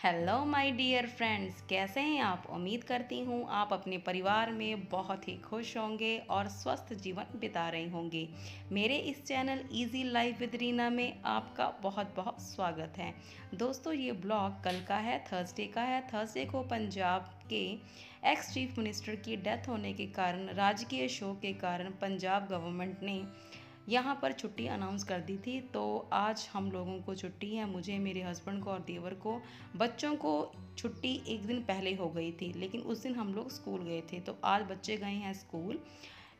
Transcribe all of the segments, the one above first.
Hello my dear friends, कैसे हैं आप। उम्मीद करती हूँ आप अपने परिवार में बहुत ही खुश होंगे और स्वस्थ जीवन बिता रहे होंगे। मेरे इस channel easy life with Reena में आपका बहुत बहुत स्वागत है। दोस्तों, ये ब्लॉग कल का है, थर्सडे का है। थर्सडे को पंजाब के एक्स चीफ मिनिस्टर की डेथ होने के कारण, राजकीय शोक के कारण पंजाब गवर्नमेंट ने यहाँ पर छुट्टी अनाउंस कर दी थी। तो आज हम लोगों को छुट्टी है, मुझे, मेरे हस्बैंड को और देवर को। बच्चों को छुट्टी एक दिन पहले हो गई थी, लेकिन उस दिन हम लोग स्कूल गए थे, तो आज बच्चे गए हैं स्कूल,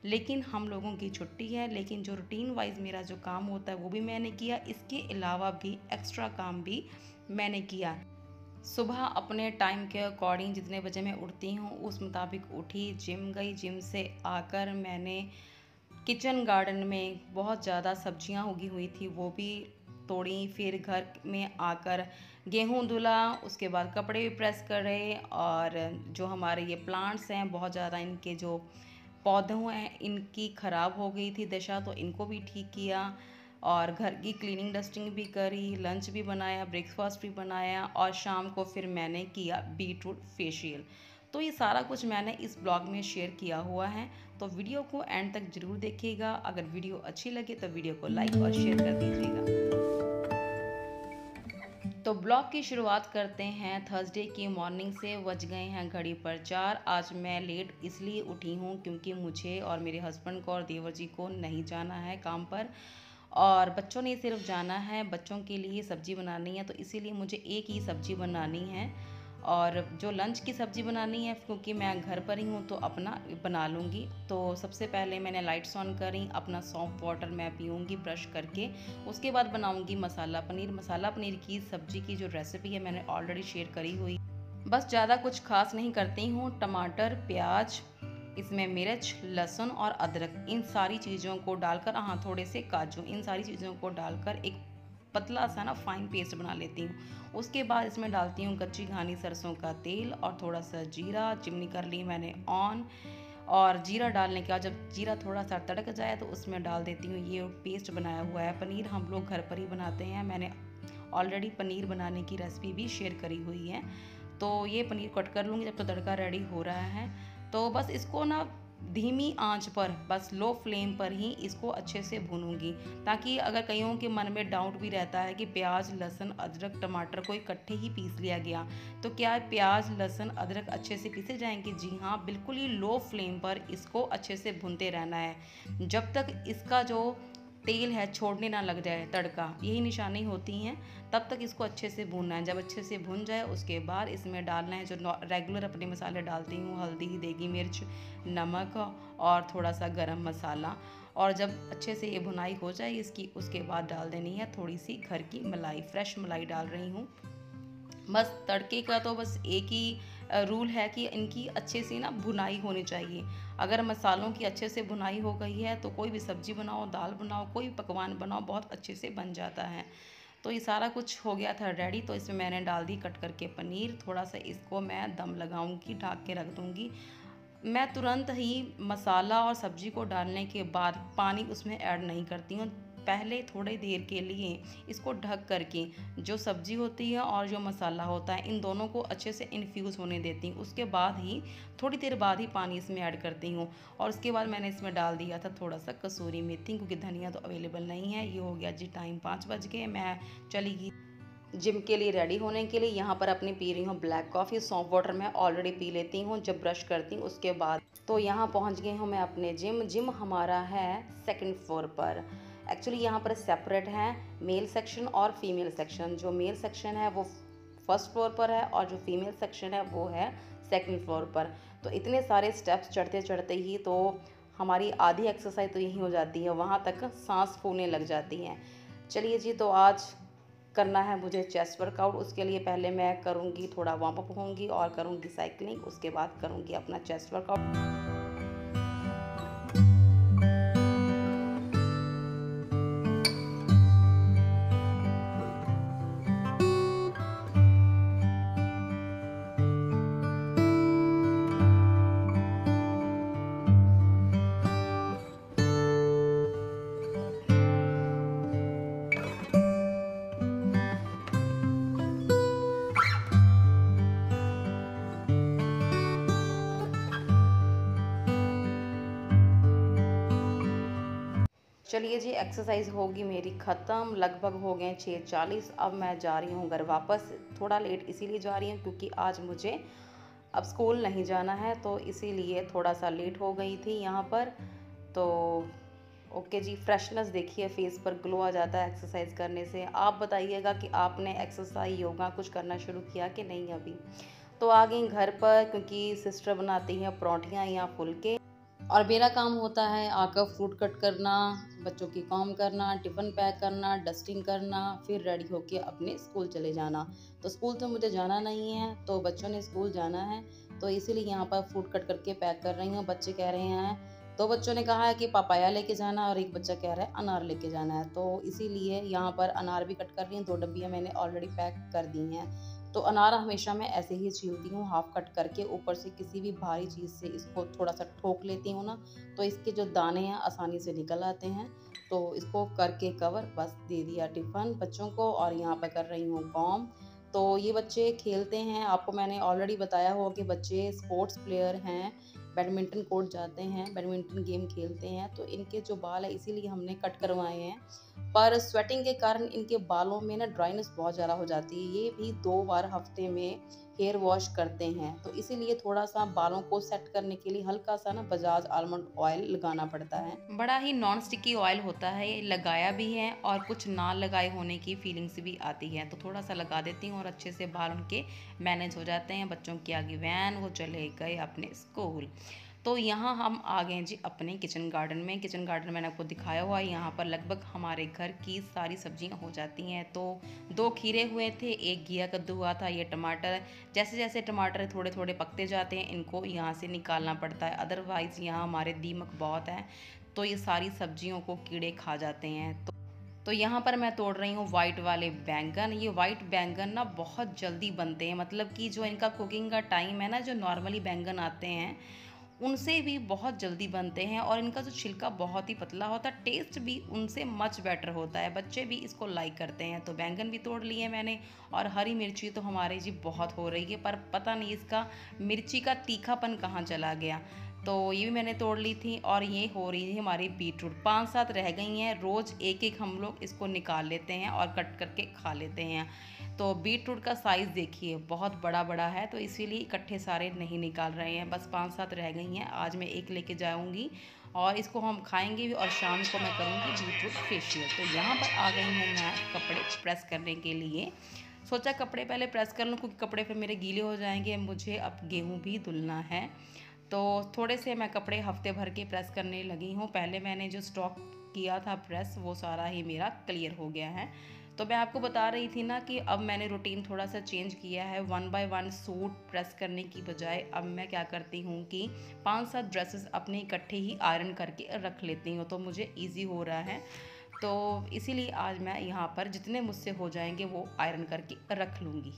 लेकिन हम लोगों की छुट्टी है। लेकिन जो रूटीन वाइज मेरा जो काम होता है वो भी मैंने किया, इसके अलावा भी एक्स्ट्रा काम भी मैंने किया। सुबह अपने टाइम के अकॉर्डिंग जितने बजे मैं उठती हूँ उस मुताबिक उठी, जिम गई। जिम से आकर मैंने किचन गार्डन में बहुत ज़्यादा सब्जियां उगी हुई थी, वो भी तोड़ी। फिर घर में आकर गेहूं धुला, उसके बाद कपड़े भी प्रेस करे। और जो हमारे ये प्लांट्स हैं, बहुत ज़्यादा इनके जो पौधों हैं इनकी ख़राब हो गई थी दशा, तो इनको भी ठीक किया। और घर की क्लीनिंग डस्टिंग भी करी, लंच भी बनाया, ब्रेकफास्ट भी बनाया, और शाम को फिर मैंने किया बीटरूट फेशियल। तो ये सारा कुछ मैंने इस ब्लॉग में शेयर किया हुआ है, तो वीडियो को एंड तक ज़रूर देखिएगा। अगर वीडियो अच्छी लगे तो वीडियो को लाइक और शेयर कर दीजिएगा। तो ब्लॉग की शुरुआत करते हैं थर्सडे की मॉर्निंग से। बज गए हैं घड़ी पर 4। आज मैं लेट इसलिए उठी हूँ क्योंकि मुझे और मेरे हस्बैंड को और देवर जी को नहीं जाना है काम पर, और बच्चों ने सिर्फ जाना है। बच्चों के लिए सब्ज़ी बनानी है, तो इसीलिए मुझे एक ही सब्ज़ी बनानी है। और जो लंच की सब्ज़ी बनानी है, क्योंकि मैं घर पर ही हूँ तो अपना बना लूँगी। तो सबसे पहले मैंने लाइट्स ऑन करी, अपना सौंफ वाटर मैं पीऊँगी ब्रश करके। उसके बाद बनाऊँगी मसाला पनीर। मसाला पनीर की सब्ज़ी की जो रेसिपी है मैंने ऑलरेडी शेयर करी हुई। बस ज़्यादा कुछ खास नहीं करती हूँ। टमाटर, प्याज, इसमें मिर्च, लहसुन और अदरक, इन सारी चीज़ों को डालकर, हाँ थोड़े से काजू, इन सारी चीज़ों को डालकर एक पतला सा ना फाइन पेस्ट बना लेती हूँ। उसके बाद इसमें डालती हूँ कच्ची घानी सरसों का तेल और थोड़ा सा जीरा। चिमनी कर ली मैंने ऑन, और जीरा डालने के बाद जब जीरा थोड़ा सा तड़क जाए तो उसमें डाल देती हूँ ये पेस्ट बनाया हुआ है। पनीर हम लोग घर पर ही बनाते हैं, मैंने ऑलरेडी पनीर बनाने की रेसिपी भी शेयर करी हुई है। तो ये पनीर कट कर लूँगी जब तो तड़का रेडी हो रहा है। तो बस इसको ना धीमी आंच पर, बस लो फ्लेम पर ही इसको अच्छे से भूनूंगी, ताकि अगर कईयों के मन में डाउट भी रहता है कि प्याज, लहसुन, अदरक, टमाटर को इकट्ठे ही पीस लिया गया, तो क्या प्याज, लहसुन, अदरक अच्छे से पीसे जाएंगे? जी हाँ, बिल्कुल ही लो फ्लेम पर इसको अच्छे से भूनते रहना है जब तक इसका जो तेल है छोड़ने ना लग जाए, तड़का, यही निशानी होती हैं। तब तक इसको अच्छे से भूनना है। जब अच्छे से भून जाए उसके बाद इसमें डालना है जो रेगुलर अपने मसाले डालती हूँ, हल्दी, देगी मिर्च, नमक और थोड़ा सा गरम मसाला। और जब अच्छे से ये भुनाई हो जाए इसकी, उसके बाद डाल देनी है थोड़ी सी घर की मलाई, फ्रेश मलाई डाल रही हूँ। बस तड़के का तो बस एक ही रूल है कि इनकी अच्छे से ना भुनाई होनी चाहिए। अगर मसालों की अच्छे से भुनाई हो गई है तो कोई भी सब्ज़ी बनाओ, दाल बनाओ, कोई भी पकवान बनाओ, बहुत अच्छे से बन जाता है। तो ये सारा कुछ हो गया था रेडी, तो इसमें मैंने डाल दी कट करके पनीर। थोड़ा सा इसको मैं दम लगाऊंगी, ढक के रख दूंगी। मैं तुरंत ही मसाला और सब्ज़ी को डालने के बाद पानी उसमें ऐड नहीं करती हूँ। पहले थोड़ी देर के लिए इसको ढक करके जो सब्ज़ी होती है और जो मसाला होता है, इन दोनों को अच्छे से इन्फ्यूज़ होने देती हूँ। उसके बाद ही थोड़ी देर बाद ही पानी इसमें ऐड करती हूँ। और उसके बाद मैंने इसमें डाल दिया था थोड़ा सा कसूरी मेथी, क्योंकि धनिया तो अवेलेबल नहीं है। ये हो गया जी टाइम 5 बज गए। मैं चली गई जिम के लिए रेडी होने के लिए। यहाँ पर अपनी पी रही हूँ ब्लैक कॉफ़ी। सौंफ वाटर मैं ऑलरेडी पी लेती हूँ जब ब्रश करती हूँ उसके बाद। तो यहाँ पहुँच गई हूँ मैं अपने जिम। जिम हमारा है सेकंड फ्लोर पर। एक्चुअली यहाँ पर सेपरेट है मेल सेक्शन और फीमेल सेक्शन। जो मेल सेक्शन है वो फर्स्ट फ्लोर पर है, और जो फीमेल सेक्शन है वो है सेकंड फ्लोर पर। तो इतने सारे स्टेप्स चढ़ते चढ़ते ही तो हमारी आधी एक्सरसाइज तो यही हो जाती है, वहाँ तक सांस फूलने लग जाती हैं। चलिए जी, तो आज करना है मुझे चेस्ट वर्कआउट। उसके लिए पहले मैं करूँगी थोड़ा वार्म अप होंगी और करूँगी साइकिलिंग, उसके बाद करूँगी अपना चेस्ट वर्कआउट। चलिए जी, एक्सरसाइज होगी मेरी ख़त्म, लगभग हो गए 6:40। अब मैं जा रही हूँ घर वापस। थोड़ा लेट इसीलिए जा रही हूँ क्योंकि आज मुझे अब स्कूल नहीं जाना है, तो इसीलिए थोड़ा सा लेट हो गई थी यहाँ पर। तो ओके जी, फ्रेशनेस देखिए फेस पर, ग्लो आ जाता है एक्सरसाइज करने से। आप बताइएगा कि आपने एक्सरसाइज योगा कुछ करना शुरू किया कि नहीं अभी। तो आ गई घर पर क्योंकि सिस्टर बनाती हैं परोठियाँ या फुलके, और मेरा काम होता है आकर फ्रूट कट करना, बच्चों की काम करना, टिफ़िन पैक करना, डस्टिंग करना, फिर रेडी होके अपने स्कूल चले जाना। तो स्कूल तो मुझे जाना नहीं है, तो बच्चों ने स्कूल जाना है, तो इसीलिए यहाँ पर फ्रूट कट करके पैक कर रही हूँ। बच्चे कह रहे हैं, 2 बच्चों ने कहा है कि पपाया लेके जाना और एक बच्चा कह रहा है अनार लेके जाना है, तो इसीलिए यहाँ पर अनार भी कट कर रही हूँ। 2 डब्बियाँ मैंने ऑलरेडी पैक कर दी हैं। तो अनार हमेशा मैं ऐसे ही छीलती हूँ, हाफ कट करके ऊपर से किसी भी भारी चीज़ से इसको थोड़ा सा ठोक लेती हूँ ना, तो इसके जो दाने हैं आसानी से निकल आते हैं। तो इसको करके कवर, बस दे दिया टिफ़िन बच्चों को, और यहाँ पर कर रही हूँ काम। तो ये बच्चे खेलते हैं, आपको मैंने ऑलरेडी बताया होगा कि बच्चे स्पोर्ट्स प्लेयर हैं, बैडमिंटन कोर्ट जाते हैं, बैडमिंटन गेम खेलते हैं। तो इनके जो बाल है इसीलिए हमने कट करवाए हैं, पर स्वेटिंग के कारण इनके बालों में ना ड्राइनेस बहुत ज़्यादा हो जाती है। ये भी 2 बार हफ्ते में हेयर वॉश करते हैं, तो इसीलिए थोड़ा सा बालों को सेट करने के लिए हल्का सा ना बजाज आलमंड ऑयल लगाना पड़ता है। बड़ा ही नॉन स्टिकी ऑयल होता है, ये लगाया भी है और कुछ ना लगाए होने की फीलिंग्स भी आती है, तो थोड़ा सा लगा देती हूँ और अच्छे से बाल उनके मैनेज हो जाते हैं। बच्चों की आ गई वैन, वो चले गए अपने स्कूल। तो यहाँ हम आ गए जी अपने किचन गार्डन में। किचन गार्डन मैंने आपको दिखाया हुआ है, यहाँ पर लगभग हमारे घर की सारी सब्जियाँ हो जाती हैं। तो 2 खीरे हुए थे, 1 घिया कद्दू हुआ था, ये टमाटर। जैसे जैसे टमाटर थोड़े थोड़े पकते जाते हैं, इनको यहाँ से निकालना पड़ता है, अदरवाइज़ यहाँ हमारे दीमक बहुत है, तो ये सारी सब्जियों को कीड़े खा जाते हैं। तो यहाँ पर मैं तोड़ रही हूँ वाइट वाले बैंगन। ये वाइट बैंगन ना बहुत जल्दी बनते हैं, मतलब कि जो इनका कुकिंग का टाइम है ना, जो नॉर्मली बैंगन आते हैं उनसे भी बहुत जल्दी बनते हैं, और इनका जो छिलका बहुत ही पतला होता है, टेस्ट भी उनसे मच बेटर होता है। बच्चे भी इसको लाइक करते हैं। तो बैंगन भी तोड़ लिए मैंने, और हरी मिर्ची तो हमारे जी बहुत हो रही है, पर पता नहीं इसका मिर्ची का तीखापन कहाँ चला गया। तो ये भी मैंने तोड़ ली थी, और ये हो रही है हमारी बीटरूट। 5-7 रह गई हैं, रोज़ एक एक हम लोग इसको निकाल लेते हैं और कट करके खा लेते हैं। तो बीटरूट का साइज़ देखिए बहुत बड़ा बड़ा है, तो इसीलिए इकट्ठे सारे नहीं निकाल रहे हैं, बस 5-7 रह गई हैं। आज मैं एक लेके जाऊंगी और इसको हम खाएंगे भी, और शाम को मैं करूंगी बीटरूट फेशियल। तो यहाँ पर आ गई हूँ मैं कपड़े प्रेस करने के लिए। सोचा कपड़े पहले प्रेस कर लूँ क्योंकि कपड़े फिर मेरे गीले हो जाएंगे, मुझे अब गेहूँ भी धुलना है। तो थोड़े से मैं कपड़े हफ्ते भर के प्रेस करने लगी हूँ। पहले मैंने जो स्टॉक किया था प्रेस, वो सारा ही मेरा क्लियर हो गया है। तो मैं आपको बता रही थी ना कि अब मैंने रूटीन थोड़ा सा चेंज किया है। 1 बाय 1 सूट प्रेस करने की बजाय अब मैं क्या करती हूँ कि 5-7 ड्रेसेस अपने इकट्ठे ही आयरन करके रख लेती हूँ, तो मुझे ईजी हो रहा है। तो इसीलिए आज मैं यहाँ पर जितने मुझसे हो जाएंगे वो आयरन करके रख लूँगी।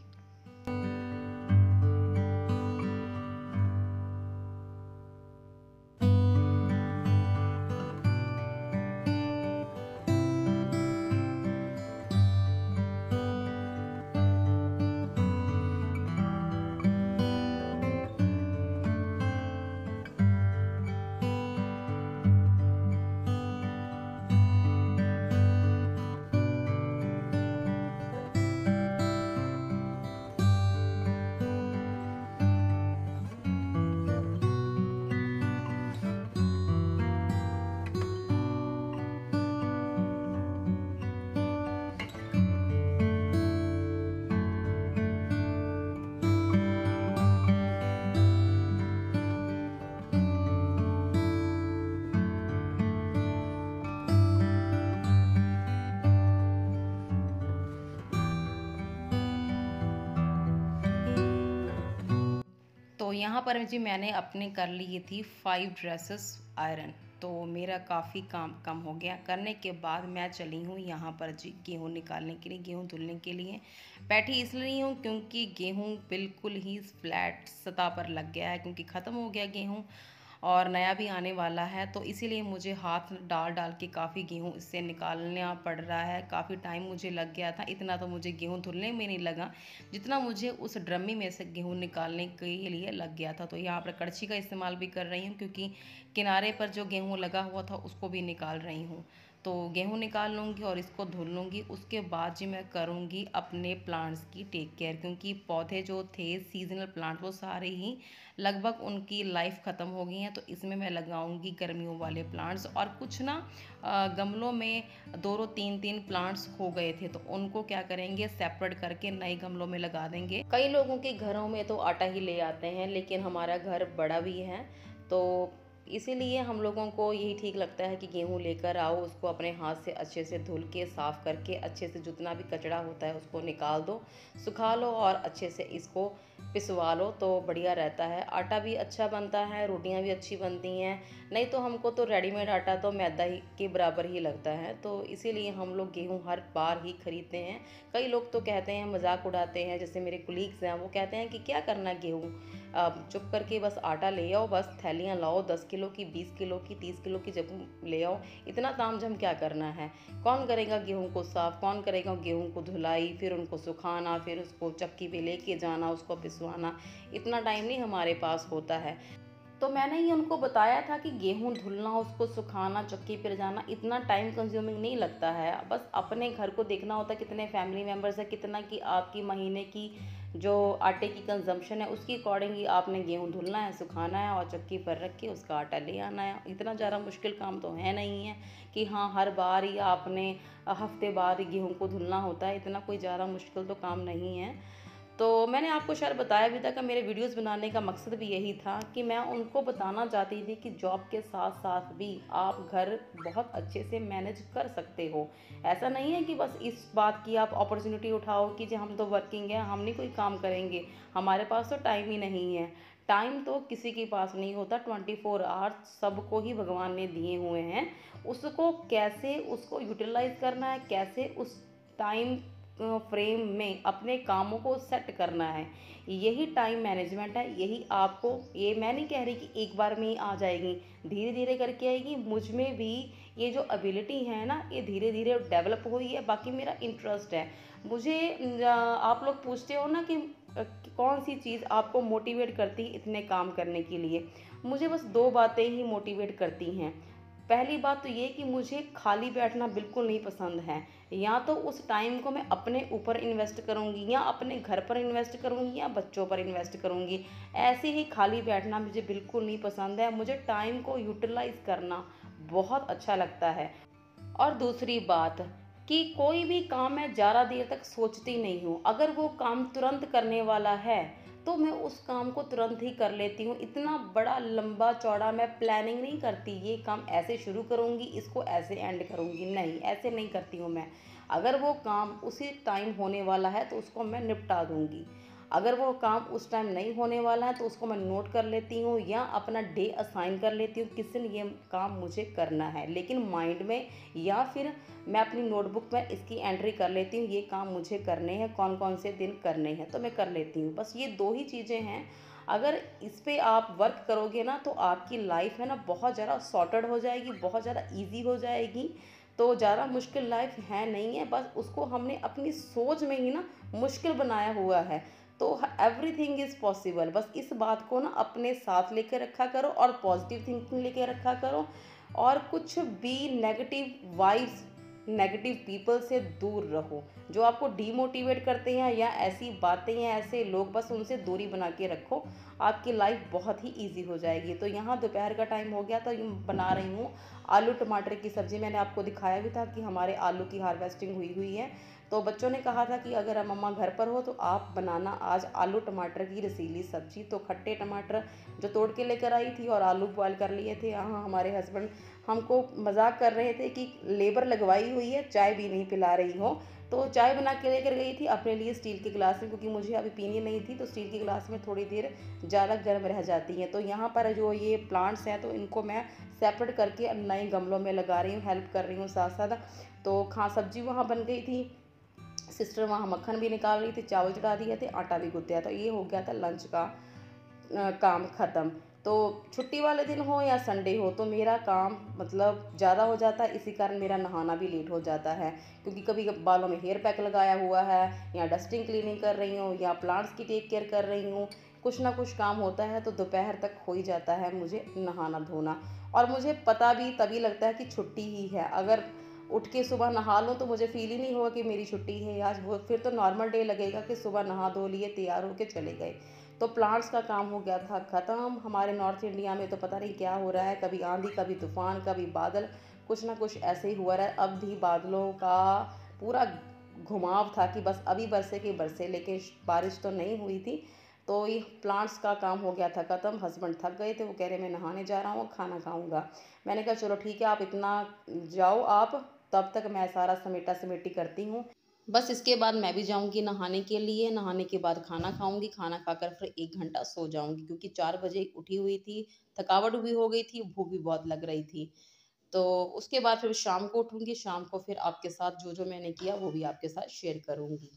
तो यहाँ पर जी मैंने अपने कर ली थी 5 ड्रेसेस आयरन। तो मेरा काफ़ी काम कम हो गया। करने के बाद मैं चली हूँ यहाँ पर जी गेहूँ निकालने के लिए, गेहूँ धुलने के लिए। बैठी इसलिए हूँ क्योंकि गेहूँ बिल्कुल ही फ्लैट सतह पर लग गया है, क्योंकि ख़त्म हो गया गेहूँ और नया भी आने वाला है। तो इसीलिए मुझे हाथ डाल डाल के काफ़ी गेहूँ इससे निकालना पड़ रहा है। काफ़ी टाइम मुझे लग गया था। इतना तो मुझे गेहूँ धुलने में नहीं लगा जितना मुझे उस ड्रमी में से गेहूँ निकालने के लिए लग गया था। तो यहाँ पर कड़छी का इस्तेमाल भी कर रही हूँ, क्योंकि किनारे पर जो गेहूँ लगा हुआ था उसको भी निकाल रही हूँ। तो गेहूँ निकाल लूँगी और इसको धुल लूँगी। उसके बाद जी मैं करूँगी अपने प्लांट्स की टेक केयर, क्योंकि पौधे जो थे सीज़नल प्लांट वो सारे ही लगभग उनकी लाइफ ख़त्म हो गई हैं। तो इसमें मैं लगाऊंगी गर्मियों वाले प्लांट्स, और कुछ ना गमलों में दो दो तीन तीन प्लांट्स हो गए थे, तो उनको क्या करेंगे, सेपरेट करके नए गमलों में लगा देंगे। कई लोगों के घरों में तो आटा ही ले आते हैं, लेकिन हमारा घर बड़ा भी है, तो इसीलिए हम लोगों को यही ठीक लगता है कि गेहूँ लेकर आओ, उसको अपने हाथ से अच्छे से धुल के साफ़ करके अच्छे से जितना भी कचरा होता है उसको निकाल दो, सुखा लो और अच्छे से इसको पिसवा लो, तो बढ़िया रहता है। आटा भी अच्छा बनता है, रोटियां भी अच्छी बनती हैं। नहीं तो हमको तो रेडीमेड आटा तो मैदा ही के बराबर ही लगता है, तो इसीलिए हम लोग गेहूँ हर बार ही खरीदते हैं। कई लोग तो कहते हैं, मजाक उड़ाते हैं, जैसे मेरे कुलीग्स हैं, वो कहते हैं कि क्या करना गेहूँ, चुप करके बस आटा ले आओ, बस थैलियाँ लाओ, 10 किलो की, 20 किलो की, 30 किलो की जब ले आओ, इतना तामझाम क्या करना है। कौन करेगा गेहूँ को साफ़, कौन करेगा गेहूँ को धुलाई, फिर उनको सुखाना, फिर उसको चक्की पे लेके जाना, उसको पिसवाना, इतना टाइम नहीं हमारे पास होता है। तो मैंने ये उनको बताया था कि गेहूँ धुलना, उसको सुखाना, चक्की पर जाना इतना टाइम कंज्यूमिंग नहीं लगता है। बस अपने घर को देखना होता है कितने फैमिली मेम्बर्स है, कितना कि आपकी महीने की जो आटे की कंजम्पशन है उसकी अकॉर्डिंग ही आपने गेहूँ धुलना है, सुखाना है और चक्की पर रख के उसका आटा ले आना है। इतना ज़्यादा मुश्किल काम तो है नहीं है कि हाँ हर बार ही आपने हफ्ते बाद ही गेहूँ को धुलना होता है, इतना कोई ज़्यादा मुश्किल तो काम नहीं है। तो मैंने आपको शायद बताया भी था कि मेरे वीडियोस बनाने का मकसद भी यही था कि मैं उनको बताना चाहती थी कि जॉब के साथ साथ भी आप घर बहुत अच्छे से मैनेज कर सकते हो। ऐसा नहीं है कि बस इस बात की आप अपॉर्चुनिटी उठाओ कि जी हम तो वर्किंग है, हम नहीं कोई काम करेंगे, हमारे पास तो टाइम ही नहीं है। टाइम तो किसी के पास नहीं होता, 24 आवर्स सबको ही भगवान ने दिए हुए हैं। उसको कैसे उसको यूटिलाइज करना है, कैसे उस टाइम फ्रेम में अपने कामों को सेट करना है, यही टाइम मैनेजमेंट है। यही आपको, ये मैं नहीं कह रही कि एक बार में ही आ जाएगी, धीरे धीरे करके आएगी। मुझ में भी ये जो एबिलिटी है ना, ये धीरे धीरे डेवलप हुई है। बाकी मेरा इंटरेस्ट है। मुझे आप लोग पूछते हो ना कि कौन सी चीज़ आपको मोटिवेट करती है इतने काम करने के लिए। मुझे बस दो बातें ही मोटिवेट करती हैं। पहली बात तो ये कि मुझे खाली बैठना बिल्कुल नहीं पसंद है। या तो उस टाइम को मैं अपने ऊपर इन्वेस्ट करूँगी, या अपने घर पर इन्वेस्ट करूँगी, या बच्चों पर इन्वेस्ट करूँगी। ऐसे ही खाली बैठना मुझे बिल्कुल नहीं पसंद है। मुझे टाइम को यूटिलाइज करना बहुत अच्छा लगता है। और दूसरी बात कि कोई भी काम मैं ज़्यादा देर तक सोचती नहीं हूँ। अगर वो काम तुरंत करने वाला है तो मैं उस काम को तुरंत ही कर लेती हूँ। इतना बड़ा लंबा चौड़ा मैं प्लानिंग नहीं करती, ये काम ऐसे शुरू करूँगी, इसको ऐसे एंड करूँगी, नहीं, ऐसे नहीं करती हूँ मैं। अगर वो काम उसी टाइम होने वाला है तो उसको मैं निपटा दूँगी। अगर वो काम उस टाइम नहीं होने वाला है तो उसको मैं नोट कर लेती हूँ, या अपना डे असाइन कर लेती हूँ किस दिन ये काम मुझे करना है, लेकिन माइंड में, या फिर मैं अपनी नोटबुक में इसकी एंट्री कर लेती हूँ, ये काम मुझे करने हैं, कौन कौन से दिन करने हैं, तो मैं कर लेती हूँ। बस ये दो ही चीज़ें हैं। अगर इस पे आप वर्क करोगे ना तो आपकी लाइफ है ना बहुत ज़्यादा सॉर्टेड हो जाएगी, बहुत ज़्यादा ईजी हो जाएगी। तो ज़्यादा मुश्किल लाइफ है नहीं है, बस उसको हमने अपनी सोच में ही ना मुश्किल बनाया हुआ है। तो एवरीथिंग इज़ पॉसिबल। बस इस बात को ना अपने साथ लेके रखा करो और पॉजिटिव थिंकिंग लेके रखा करो, और कुछ भी नेगेटिव वाइब्स, नेगेटिव पीपल से दूर रहो। जो आपको डीमोटिवेट करते हैं या ऐसी बातें या ऐसे लोग, बस उनसे दूरी बना के रखो, आपकी लाइफ बहुत ही ईजी हो जाएगी। तो यहाँ दोपहर का टाइम हो गया, तो बना रही हूँ आलू टमाटर की सब्ज़ी। मैंने आपको दिखाया भी था कि हमारे आलू की हार्वेस्टिंग हुई हुई है। तो बच्चों ने कहा था कि अगर मम्मा घर पर हो तो आप बनाना आज आलू टमाटर की रसीली सब्ज़ी। तो खट्टे टमाटर जो तोड़ के लेकर आई थी और आलू बॉयल कर लिए थे। यहाँ हमारे हस्बैंड हमको मजाक कर रहे थे कि लेबर लगवाई हुई है, चाय भी नहीं पिला रही हो। तो चाय बना के लेकर गई थी अपने लिए स्टील के गिलास में, क्योंकि मुझे अभी पीनी नहीं थी, तो स्टील के गिलास में थोड़ी देर ज़्यादा गर्म रह जाती हैं। तो यहाँ पर जो ये प्लांट्स हैं तो इनको मैं सेपरेट करके नए गमलों में लगा रही हूँ, हेल्प कर रही हूँ साथ साथ। तो सब्जी वहाँ बन गई थी, सिस्टर वहाँ मक्खन भी निकाल रही थी, चावल चढ़ा दिए थे, आटा भी गूँथ दिया था। ये हो गया था लंच का काम ख़त्म। तो छुट्टी वाले दिन हो या संडे हो तो मेरा काम मतलब ज़्यादा हो जाता है, इसी कारण मेरा नहाना भी लेट हो जाता है। क्योंकि कभी बालों में हेयर पैक लगाया हुआ है, या डस्टिंग क्लीनिंग कर रही हूँ, या प्लांट्स की टेक केयर कर रही हूँ, कुछ ना कुछ काम होता है, तो दोपहर तक हो ही जाता है मुझे नहाना धोना। और मुझे पता भी तभी लगता है कि छुट्टी ही है। अगर उठ के सुबह नहा लूँ तो मुझे फ़ील ही नहीं होगा कि मेरी छुट्टी है आज। वो फिर तो नॉर्मल डे लगेगा कि सुबह नहा धो लिए, तैयार होके चले गए। तो प्लांट्स का काम हो गया था ख़त्म। हमारे नॉर्थ इंडिया में तो पता नहीं क्या हो रहा है, कभी आंधी, कभी तूफ़ान, कभी बादल, कुछ ना कुछ ऐसे ही हुआ रहा है। अब भी बादलों का पूरा घुमाव था कि बस अभी बरसे कि बरसे, लेकिन बारिश तो नहीं हुई थी। तो ये प्लांट्स का काम हो गया था ख़त्म। हस्बैंड थक गए थे, वो कह रहे मैं नहाने जा रहा हूँ, खाना खाऊंगा। मैंने कहा चलो ठीक है, आप इतना जाओ आप, तब तक मैं सारा समेटा समेटी करती हूँ। बस इसके बाद मैं भी जाऊंगी नहाने के लिए, नहाने के बाद खाना खाऊंगी, खाना खाकर फिर 1 घंटा सो जाऊंगी, क्योंकि 4 बजे उठी हुई थी, थकावट भी हो गई थी, भूख भी बहुत लग रही थी। तो उसके बाद फिर शाम को उठूंगी, शाम को फिर आपके साथ जो जो मैंने किया वो भी आपके साथ शेयर करूंगी।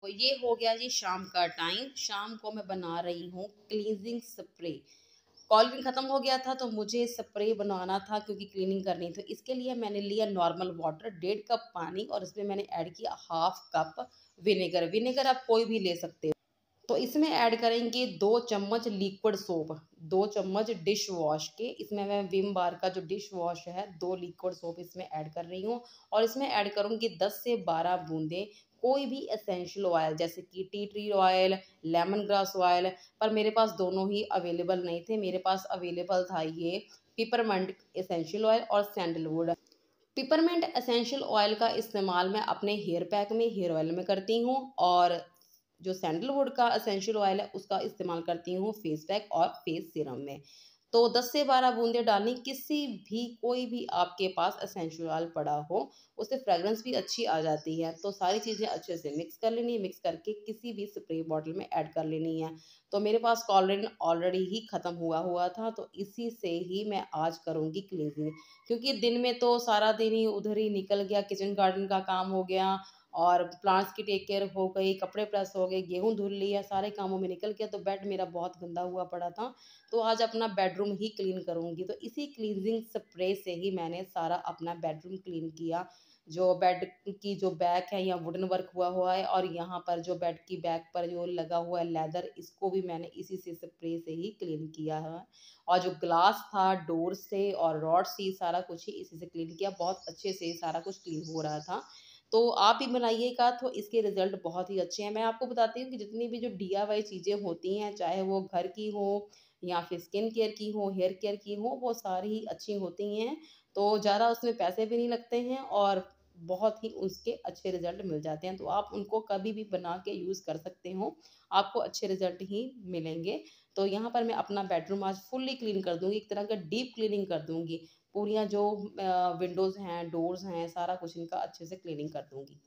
तो ये हो गया जी शाम का टाइम। शाम को मैं बना रही हूँ क्लींजिंग स्प्रे। कोल्ड खत्म हो गया था तो मुझे स्प्रे बनवाना था, क्योंकि क्लीनिंग करनी थी। इसके लिए मैंने लिया नॉर्मल वाटर, 1.5 कप पानी, और इसमें मैंने ऐड किया 1/2 कप विनेगर। विनेगर आप कोई भी ले सकते हो। तो इसमें ऐड करेंगे 2 चम्मच लिक्विड सोप, 2 चम्मच डिश वॉश के। इसमें मैं विम बार का जो डिश वॉश है, 2 लिक्विड सोप इसमें ऐड कर रही हूँ। और इसमें ऐड करूँगी 10 से 12 बूंदे कोई भी एसेंशियल ऑयल, जैसे कि tea tree oil, lemon grass oil. पर मेरे पास दोनों ही अवेलेबल नहीं थे, मेरे पास अवेलेबल था ये पिपरमेंट एसेंशियल ऑयल और सैंडलवुड। पिपरमेंट एसेंशियल ऑयल का इस्तेमाल मैं अपने हेयर पैक में, हेयर ऑयल में करती हूँ, और जो सैंडलवुड का एसेंशियल ऑयल है उसका इस्तेमाल करती हूँ फेस पैक और फेस सीरम में। तो 10 से 12 बूंदे डालनी, किसी भी कोई भी आपके पास एसेंशियल ऑयल पड़ा हो, उससे फ्रेगरेंस भी अच्छी आ जाती है। तो सारी चीज़ें अच्छे से मिक्स कर लेनी है, मिक्स करके किसी भी स्प्रे बॉटल में ऐड कर लेनी है। तो मेरे पास कॉलरिन ऑलरेडी ही ख़त्म हुआ हुआ था, तो इसी से ही मैं आज करूँगी क्लीनिंग, क्योंकि दिन में तो सारा दिन ही उधर ही निकल गया, किचन गार्डन का काम हो गया और प्लांट्स की टेक केयर हो गई, कपड़े प्रेस हो गए, गेहूँ धुल लिया, सारे कामों में निकल गया। तो बेड मेरा बहुत गंदा हुआ पड़ा था, तो आज अपना बेडरूम ही क्लीन करूँगी। तो इसी क्लींजिंग स्प्रे से ही मैंने सारा अपना बेडरूम क्लीन किया। जो बेड की जो बैक है, यहाँ वुडन वर्क हुआ हुआ है, और यहाँ पर जो बेड की बैक पर जो लगा हुआ है लेदर, इसको भी मैंने इसी से स्प्रे से ही क्लीन किया है। और जो ग्लास था डोर से और रॉड से, सारा कुछ ही इसी से क्लीन किया। बहुत अच्छे से सारा कुछ क्लीन हो रहा था। तो आप भी बनाइएगा, तो इसके रिजल्ट बहुत ही अच्छे हैं। मैं आपको बताती हूँ कि जितनी भी जो डीआईवाई चीज़ें होती हैं, चाहे वो घर की हो या फिर स्किन केयर की हो, हेयर केयर की हो, वो सारी ही अच्छी होती हैं। तो ज़्यादा उसमें पैसे भी नहीं लगते हैं और बहुत ही उसके अच्छे रिजल्ट मिल जाते हैं। तो आप उनको कभी भी बना के यूज़ कर सकते हो, आपको अच्छे रिजल्ट ही मिलेंगे। तो यहाँ पर मैं अपना बेडरूम आज फुल्ली क्लीन कर दूँगी, एक तरह का डीप क्लीनिंग कर दूँगी। पूरियाँ जो विंडोज़ हैं, डोर्स हैं, सारा कुछ इनका अच्छे से क्लीनिंग कर दूँगी।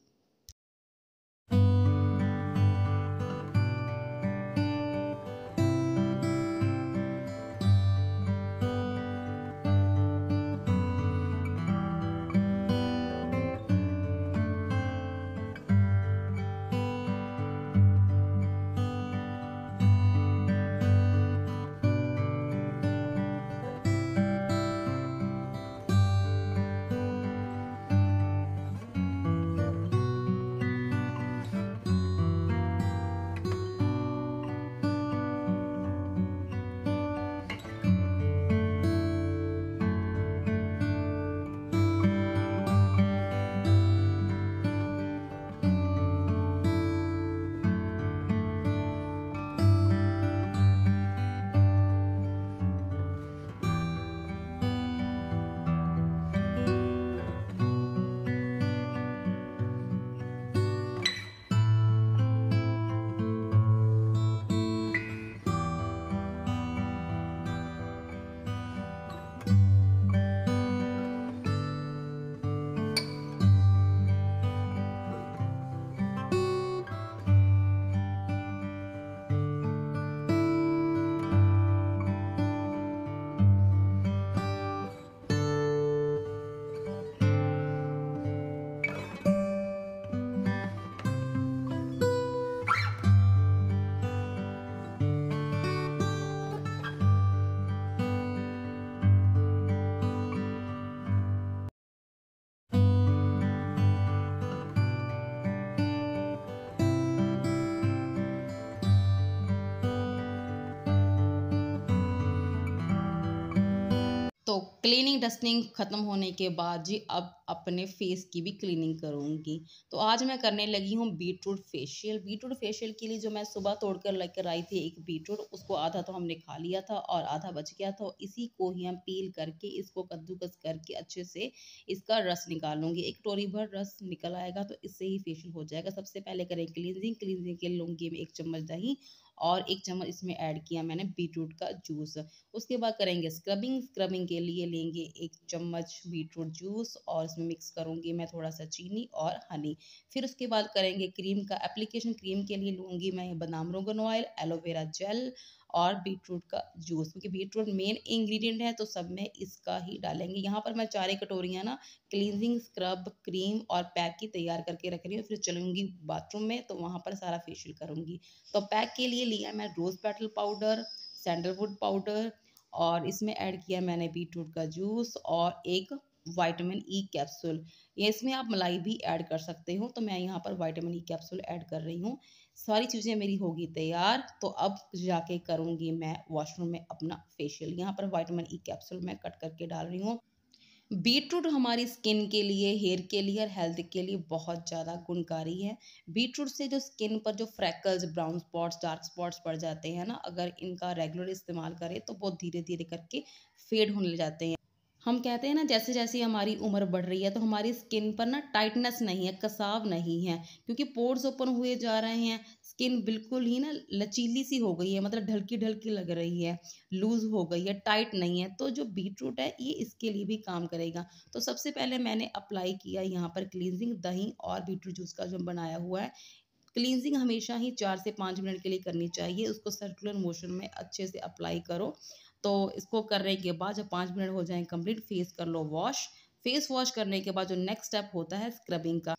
तो क्लीनिंग डस्टिंग ख़त्म होने के बाद जी अब अपने फेस की भी क्लीनिंग करूँगी। तो आज मैं करने लगी हूँ बीटरूट फेशियल। बीटरूट फेशियल के लिए जो मैं सुबह तोड़कर लेकर आई थी एक बीटरूट, उसको आधा तो हमने खा लिया था और आधा बच गया था। इसी को ही हम पील करके इसको कद्दूकस करके अच्छे से इसका रस निकालूँगी। एक कटोरी भर रस निकल आएगा तो इससे ही फेशियल हो जाएगा। सबसे पहले करें क्लींजिंग। क्लींजिंग के लिए लूँगी मैं 1 चम्मच दही और 1 चम्मच इसमें ऐड किया मैंने बीटरूट का जूस। उसके बाद करेंगे स्क्रबिंग। स्क्रबिंग के लिए लेंगे 1 चम्मच बीटरूट जूस और इसमें मिक्स करूँगी मैं थोड़ा सा चीनी और हनी। फिर उसके बाद करेंगे क्रीम का एप्लीकेशन। क्रीम के लिए लूँगी मैं बादाम रोगन ऑयल, एलोवेरा जेल और बीटरूट का जूस, क्योंकि बीटरूट मेन इंग्रेडिएंट है तो सब में इसका ही डालेंगे। यहाँ पर मैं 4 कटोरियाँ ना क्लींजिंग, स्क्रब, क्रीम और पैक की तैयार करके रख रही हूँ। फिर चलूँगी बाथरूम में तो वहाँ पर सारा फेशियल करूँगी। तो पैक के लिए लिया मैं रोज़ पेटल पाउडर, सैंडलवुड पाउडर और इसमें ऐड किया मैंने बीटरूट का जूस और एक विटामिन ई कैप्सूल। ये इसमें आप मलाई भी ऐड कर सकते हो, तो मैं यहाँ पर विटामिन ई कैप्सूल ऐड कर रही हूँ। सारी चीज़ें मेरी होगी तैयार, तो अब जाके करूँगी मैं वॉशरूम में अपना फेशियल। यहाँ पर विटामिन ई कैप्सूल मैं कट करके डाल रही हूँ। बीटरूट हमारी स्किन के लिए, हेयर के लिए और हेल्थ के लिए बहुत ज़्यादा गुणकारी है। बीटरूट से जो स्किन पर जो freckles, brown spots, dark spots पड़ जाते हैं ना, अगर इनका रेगुलर इस्तेमाल करें तो बहुत धीरे-धीरे करके फेड होने लग जाते हैं। हम कहते हैं ना जैसे-जैसे हमारी उम्र बढ़ रही है तो हमारी स्किन पर ना टाइटनेस नहीं है, कसाव नहीं है, क्योंकि पोर्स ओपन हुए जा रहे हैं। स्किन बिल्कुल ही ना लचीली सी हो गई है, मतलब ढलकी-ढलकी लग रही है, लूज़ हो गई है, टाइट नहीं है। तो जो बीटरूट है ये इसके लिए भी काम करेगा। तो सबसे पहले मैंने अप्लाई किया यहाँ पर क्लींजिंग, दही और बीटरूट जूस का जो बनाया हुआ है। क्लींजिंग हमेशा ही 4 से 5 मिनट के लिए करनी चाहिए। उसको सर्कुलर मोशन में अच्छे से अप्लाई करो। तो इसको करने के बाद जब 5 मिनट हो जाएँ कंप्लीट, फेस कर लो वॉश। फेस वॉश करने के बाद जो नेक्स्ट स्टेप होता है स्क्रबिंग का।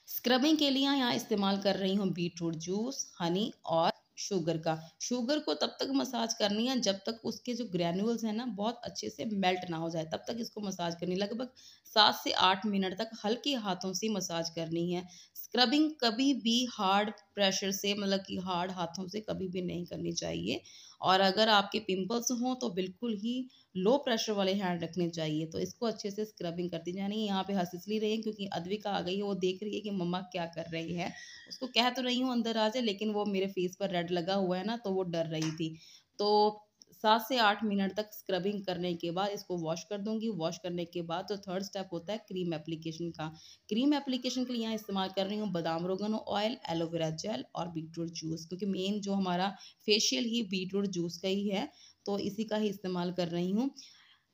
स्क्रबिंग के लिए यहाँ इस्तेमाल कर रही हूँ बीटरूट जूस, हनी और शुगर का। शुगर को तब तक मसाज करनी है जब तक उसके जो ग्रैन्युल्स हैं ना बहुत अच्छे से मेल्ट ना हो जाए, तब तक इसको मसाज करनी है। लगभग 7 से 8 मिनट तक हल्के हाथों से मसाज करनी है। स्क्रबिंग कभी भी हार्ड प्रेशर से, मतलब कि हार्ड हाथों से कभी भी नहीं करनी चाहिए। और अगर आपके पिंपल्स हों तो बिल्कुल ही लो प्रेशर वाले हैंड रखने चाहिए। तो इसको अच्छे से स्क्रबिंग करती जानी है। यहाँ पे हँस इसलिए रही है क्योंकि अद्विका आ गई है, वो देख रही है कि मम्मा क्या कर रही है। उसको कह तो रही हूँ अंदर आ जाए, लेकिन वो मेरे फेस पर रेड लगा हुआ है ना, तो वो डर रही थी। तो 7 से 8 मिनट तक स्क्रबिंग करने के बाद इसको वॉश कर दूँगी। वॉश करने के बाद जो थर्ड स्टेप होता है क्रीम एप्लीकेशन का। क्रीम एप्लीकेशन के लिए यहाँ इस्तेमाल कर रही हूँ बादाम रोगन ऑयल, एलोवेरा जेल और बीटरूट जूस, क्योंकि मेन जो हमारा फेशियल ही बीटरूट जूस का ही है, तो इसी का ही इस्तेमाल कर रही हूँ।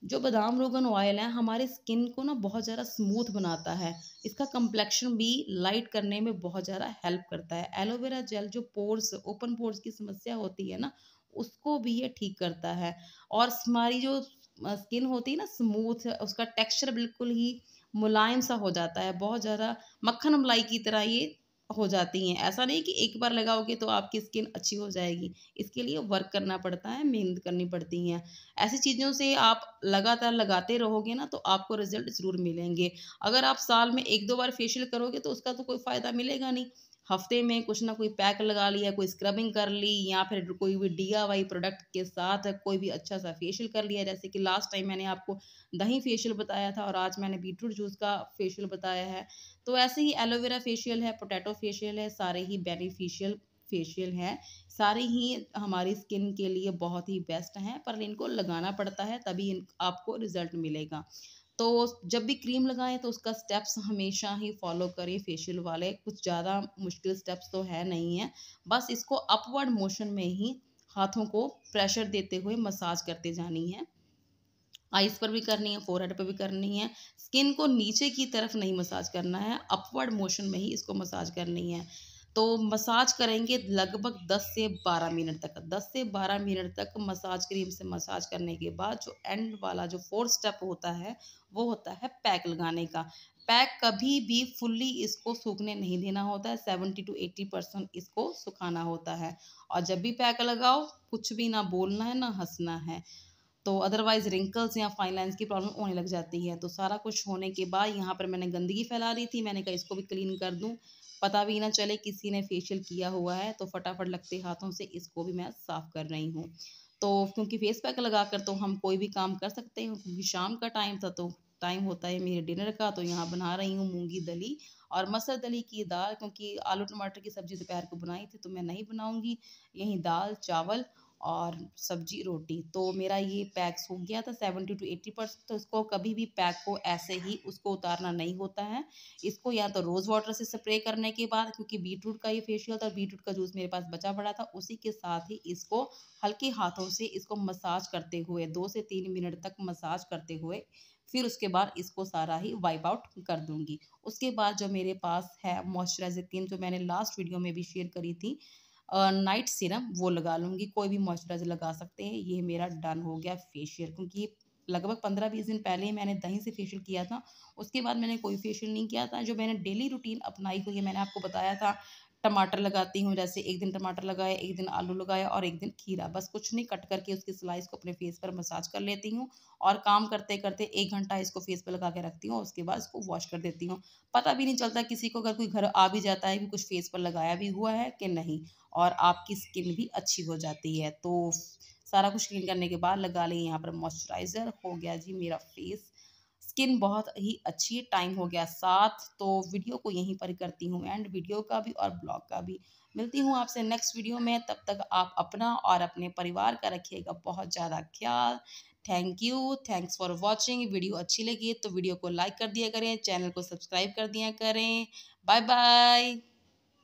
जो बादाम रोगन ऑयल है हमारे स्किन को ना बहुत ज़्यादा स्मूथ बनाता है। इसका कम्प्लेक्शन भी लाइट करने में बहुत ज़्यादा हेल्प करता है। एलोवेरा जेल जो पोर्स, ओपन पोर्स की समस्या होती है ना, उसको भी ये ठीक करता है। और हमारी जो स्किन होती है ना स्मूथ, उसका टेक्सचर बिल्कुल ही मुलायम सा हो जाता है। बहुत ज़्यादा मक्खन मलाई की तरह ये हो जाती हैं। ऐसा नहीं कि एक बार लगाओगे तो आपकी स्किन अच्छी हो जाएगी। इसके लिए वर्क करना पड़ता है, मेहनत करनी पड़ती हैं। ऐसी चीज़ों से आप लगातार लगाते रहोगे ना तो आपको रिज़ल्ट ज़रूर मिलेंगे। अगर आप साल में 1-2 बार फेशियल करोगे तो उसका तो कोई फ़ायदा मिलेगा नहीं। हफ़्ते में कुछ ना कोई पैक लगा लिया, कोई स्क्रबिंग कर ली या फिर कोई भी डीआईवाई प्रोडक्ट के साथ कोई भी अच्छा-सा फेशियल कर लिया। जैसे कि लास्ट टाइम मैंने आपको दही फेशियल बताया था और आज मैंने बीटरूट जूस का फेशियल बताया है। तो ऐसे ही एलोवेरा फेशियल है, पोटैटो फेशियल है, सारे ही बेनिफिशियल फेशियल हैं। सारे ही हमारी स्किन के लिए बहुत ही बेस्ट हैं, पर इनको लगाना पड़ता है तभी आपको रिजल्ट मिलेगा। तो जब भी क्रीम लगाएं तो उसका स्टेप्स हमेशा ही फॉलो करें फेशियल वाले। कुछ ज़्यादा मुश्किल स्टेप्स तो है नहीं है, बस इसको अपवर्ड मोशन में ही हाथों को प्रेशर देते हुए मसाज करते जानी है। आइज़ पर भी करनी है, फोरहेड पे भी करनी है। स्किन को नीचे की तरफ नहीं मसाज करना है, अपवर्ड मोशन में ही इसको मसाज करनी है। तो मसाज करेंगे लगभग 10 से 12 मिनट तक। 10 से 12 मिनट तक मसाज, क्रीम से मसाज करने के बाद जो एंड वाला जो 4th स्टेप होता है, वो होता है पैक लगाने का। पैक कभी भी फुल्ली इसको सूखने नहीं देना होता है, 70 टू 80% इसको सुखाना होता है। और जब भी पैक लगाओ, कुछ भी ना बोलना है, ना हँसना है। तो अदरवाइज़ रिंकल्स या फाइन लाइन्स की प्रॉब्लम होने लग जाती है। तो सारा कुछ होने के बाद यहाँ पर मैंने गंदगी फैला दी थी, मैंने कहा इसको भी क्लीन कर दूँ, पता भी ना चले किसी ने फेशियल किया हुआ है, तो फटाफट लगते हाथों से इसको भी मैं साफ़ कर रही हूँ। तो क्योंकि फेस पैक लगाकर तो हम कोई भी काम कर सकते हैं, क्योंकि शाम का टाइम था तो टाइम होता है मेरे डिनर का। तो यहाँ बना रही हूँ मूंगी दली और मसर दली की दाल, क्योंकि आलू टमाटर की सब्जी दोपहर को बनाई थी तो मैं नहीं बनाऊंगी। यही दाल चावल और सब्जी रोटी। तो मेरा ये पैक सूख गया था 70 to 80%। तो इसको कभी भी पैक को ऐसे ही उसको उतारना नहीं होता है। इसको या तो रोज़ वाटर से स्प्रे करने के बाद, क्योंकि बीटरूट का ये फेशियल था, बीटरूट का जूस मेरे पास बचा पड़ा था, उसी के साथ ही इसको हल्के हाथों से इसको मसाज करते हुए 2 से 3 मिनट तक मसाज करते हुए फिर उसके बाद इसको सारा ही वाइप आउट कर दूंगी। उसके बाद जो मेरे पास है मॉइस्चराइजर क्रीम, जो मैंने लास्ट वीडियो में भी शेयर करी थी, नाइट सीरम, वो लगा लूँगी। कोई भी मॉइस्चराइज़र लगा सकते हैं। ये मेरा डन हो गया फेशियल, क्योंकि लगभग 15-20 दिन पहले ही मैंने दही से फेशियल किया था। उसके बाद मैंने कोई फेशियल नहीं किया था। जो मैंने डेली रूटीन अपनाई हुई है, मैंने आपको बताया था, टमाटर लगाती हूँ, जैसे एक दिन टमाटर लगाया, एक दिन आलू लगाया और एक दिन खीरा, बस कुछ नहीं, कट करके उसकी स्लाइस को अपने फेस पर मसाज कर लेती हूँ और काम करते-करते 1 घंटा इसको फेस पे लगा के रखती हूँ और उसके बाद इसको वॉश कर देती हूँ। पता भी नहीं चलता किसी को, अगर कोई घर आ भी जाता है कि कुछ फेस पर लगाया भी हुआ है कि नहीं, और आपकी स्किन भी अच्छी हो जाती है। तो सारा कुछ क्लीन करने के बाद लगा लें यहाँ पर मॉइस्चराइज़र। हो गया जी मेरा फेस, स्किन बहुत ही अच्छी। टाइम हो गया 7। तो वीडियो को यहीं पर करती हूँ एंड, वीडियो का भी और ब्लॉग का भी। मिलती हूँ आपसे नेक्स्ट वीडियो में, तब तक आप अपना और अपने परिवार का रखिएगा बहुत ज़्यादा ख्याल। Thank you, thanks for watching. Video अच्छी लगी तो वीडियो को लाइक कर दिया करें, चैनल को सब्सक्राइब कर दिया करें। Bye bye.